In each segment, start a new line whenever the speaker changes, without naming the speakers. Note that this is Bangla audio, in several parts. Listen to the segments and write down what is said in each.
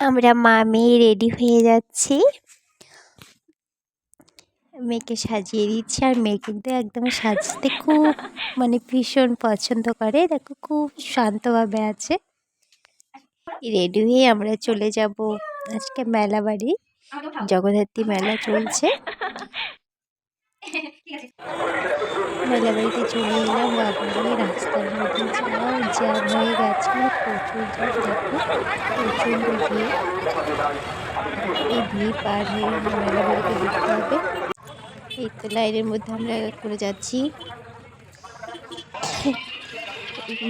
আমরা মা মেয়ে রেডি হয়ে যাচ্ছি। মেয়েকে সাজিয়ে দিচ্ছি, আর মেয়ে কিন্তু একদম সাজতে খুব ভীষণ পছন্দ করে। দেখো খুব শান্তভাবে আছে। রেডি হয়ে আমরা চলে যাব আজকে মেলা বাড়ি। জগদ্ধাত্রী মেলা চলছে। মেলা বাড়িতে চলে এলাম। বাবারে রাস্তার মধ্যে যাও জ্যাম হয়ে গেছে, প্রচুর জ্যাম। দেখো প্রচণ্ড ভিড়। এই ভিড় পার হয়ে মেলা বাড়িতে ঢুকতে হবে। এই তো লাইনের মধ্যে আমরা করে যাচ্ছি।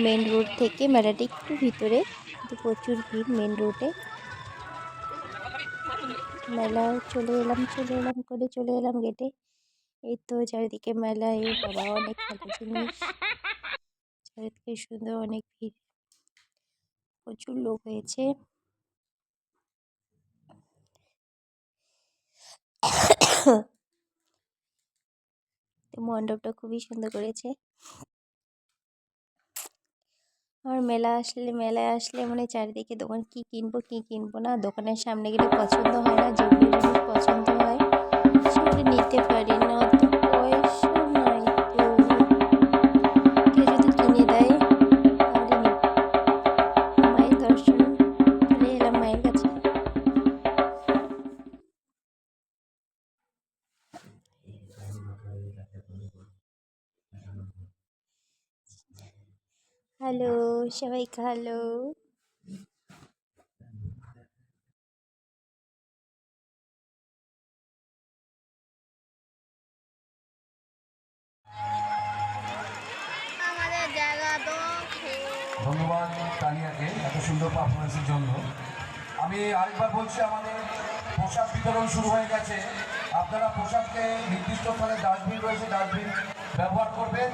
মেন রোড থেকে মেলাটা একটু ভিতরে, কিন্তু প্রচুর ভিড় মেন রোডে। মেলা চলে এলাম গেটে। এই তো চারিদিকে মেলা। এই বাবা অনেক ভালো জিনিস, চারিদিকে সুন্দর, অনেক ভিড়, প্রচুর লোক হয়েছে। মণ্ডপটা খুবই সুন্দর করেছে। আর মেলায় আসলে চারিদিকে দোকান, কি কিনবো না, দোকানের সামনে গেলে পছন্দ হয় না। যেগুলো জিনিস পছন্দ হয় সেগুলো নিতে পারি না, অত পয়সা নাই। তো কেউ যদি কিনে দেয় তাহলে নিব। মায়ের দর্শন, চলে এলাম মায়ের কাছে। হ্যালো সবাইকে, হ্যালো।
ধন্যবাদ তানিয়াকে এত সুন্দর পারফরমেন্সের জন্য। আমি আরেকবার বলছি, আমাদের পোশাক বিতরণ শুরু হয়ে গেছে। আপনারা পোশাককে নির্দিষ্ট স্থানে ডাস্টবিন রয়েছে, ডাস্টবিন ব্যবহার করবেন।